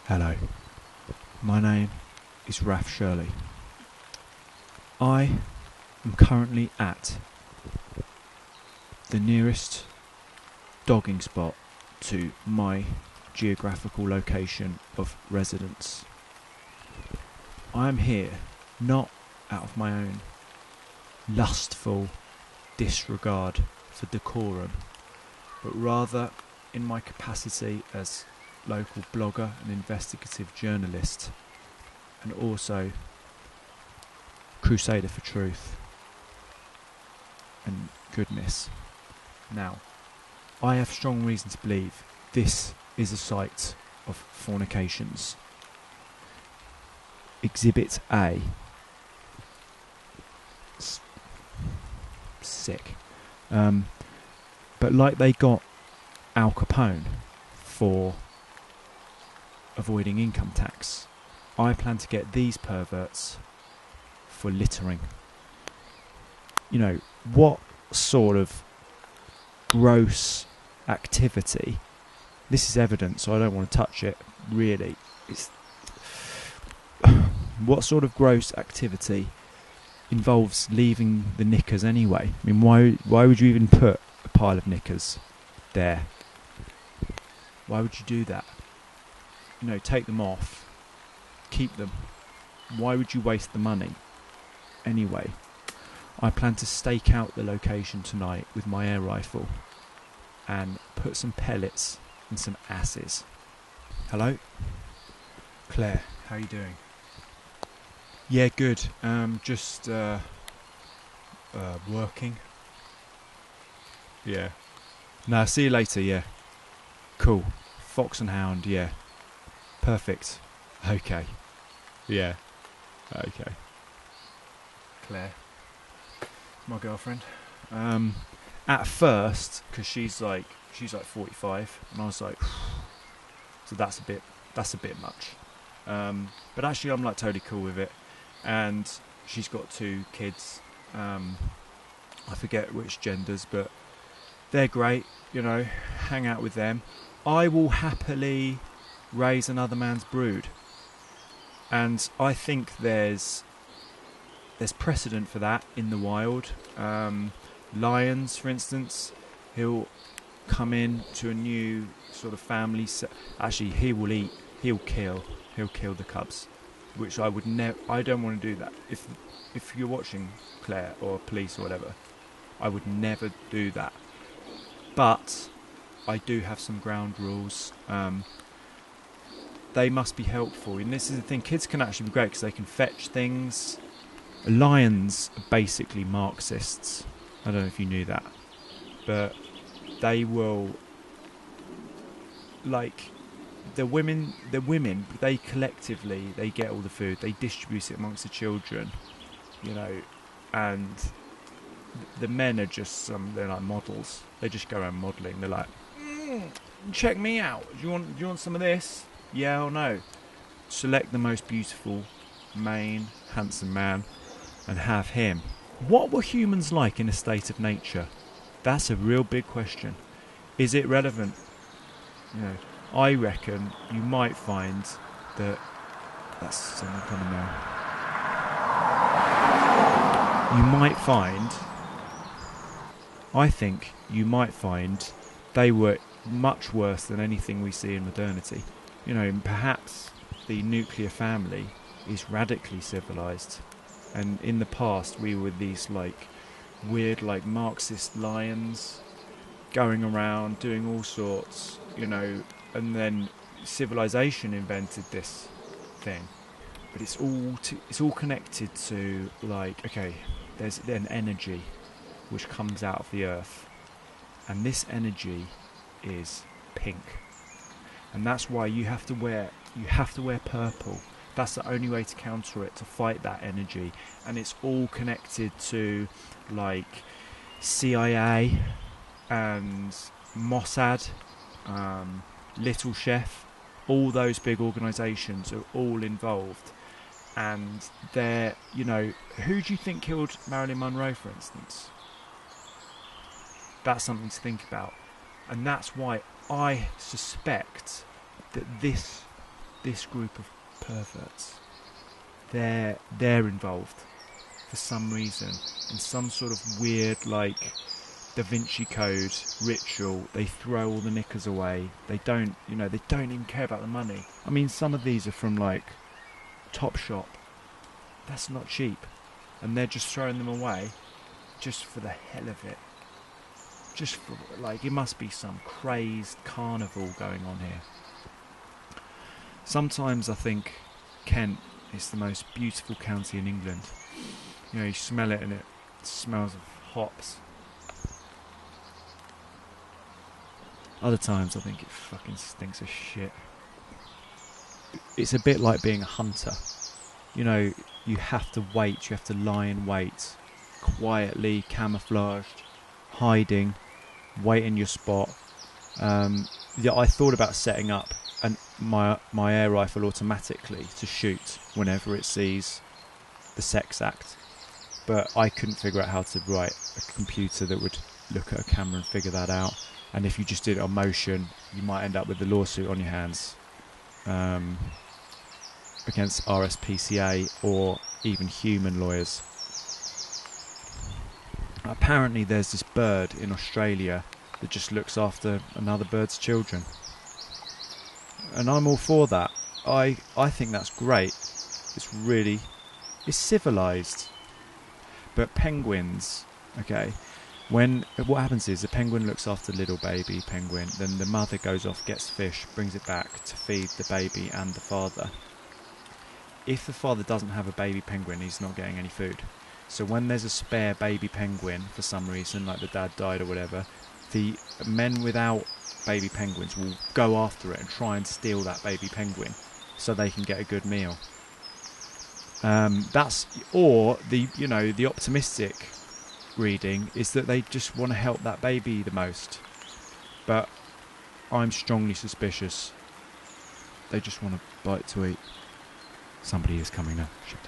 Hello, my name is Raf Shirley. I am currently at the nearest dogging spot to my geographical location of residence. I am here not out of my own lustful disregard for decorum, but rather in my capacity as local blogger and investigative journalist, and also crusader for truth and goodness. Now, I have strong reason to believe this is a site of fornications. Exhibit A. Sick. But like they got Al Capone for avoiding income tax, I plan to get these perverts for littering. You know, what sort of gross activity? This is evidence, so I don't want to touch it, really. What sort of gross activity involves leaving the knickers anyway? I mean, why would you even put a pile of knickers there? Why would you do that? You know, take them off, keep them. Why would you waste the money? Anyway, I plan to stake out the location tonight with my air rifle and put some pellets in some asses. Hello? Claire, how are you doing? Yeah, good. Just working. Yeah. Nah, see you later, yeah. Cool. Fox and Hound, yeah. Perfect. Okay. Yeah. Okay. Claire, my girlfriend. At first, because she's like 45, and I was like, so that's a bit much. But actually, I'm like totally cool with it. And she's got 2 kids. I forget which genders, but they're great. You know, hang out with them. I will happily raise another man's brood, and I think there's precedent for that in the wild. Lions, for instance, he'll come in to a new sort of family. Actually, he'll kill the cubs, which I would never. I don't want to do that. If you're watching, Claire, or police or whatever, I would never do that. But I do have some ground rules. They must be helpful, and this is the thing. Kids can actually be great because they can fetch things. Lions are basically Marxists. I don't know if you knew that, but they will, like, the women. They collectively, they get all the food. They distribute it amongst the children, you know, and the men are just they're like models. They just go around modelling. They're like, check me out. Do you want some of this? Yeah or no? Select the most beautiful, main, handsome man and have him. What were humans like in a state of nature? That's a real big question. Is it relevant? You know, I reckon you might find that that's someone coming now. I think you might find they were much worse than anything we see in modernity. You know, perhaps the nuclear family is radically civilized, and in the past we were these like weird like Marxist lions going around doing all sorts, you know, and then civilization invented this thing. But it's all connected to, like, okay, there's an energy which comes out of the earth, and this energy is pink. And that's why you have to wear purple. That's the only way to counter it, to fight that energy. And it's all connected to, like, CIA and Mossad, Little Chef. All those big organisations are all involved. And they're, you know, who do you think killed Marilyn Monroe, for instance? That's something to think about. And that's why I suspect that this this group of perverts, they're involved for some reason in some sort of weird, like, Da Vinci Code ritual. They throw all the knickers away. They don't, they don't even care about the money. I mean, some of these are from, like, Topshop. That's not cheap. And they're just throwing them away just for the hell of it. Just for, like, it must be some crazed carnival going on here. Sometimes I think Kent is the most beautiful county in England. You smell it and it smells of hops. Other times I think it fucking stinks of shit. It's a bit like being a hunter. You have to wait, you have to lie in wait, quietly, camouflaged, hiding, wait in your spot. I thought about setting up my air rifle automatically to shoot whenever it sees the sex act, but I couldn't figure out how to write a computer that would look at a camera and figure that out. And if you just did it on motion, you might end up with a lawsuit on your hands against RSPCA or even human lawyers. Apparently there's this bird in Australia that just looks after another bird's children. And I'm all for that. I think that's great. It's civilised. But penguins, okay, what happens is the penguin looks after the little baby penguin, then the mother goes off, gets fish, brings it back to feed the baby and the father. If the father doesn't have a baby penguin, he's not getting any food. So when there's a spare baby penguin for some reason, like the dad died or whatever, the men without baby penguins will go after it and try and steal that baby penguin so they can get a good meal. The optimistic reading is that they just want to help that baby the most. But I'm strongly suspicious they just want a bite to eat. Somebody is coming now. Shit.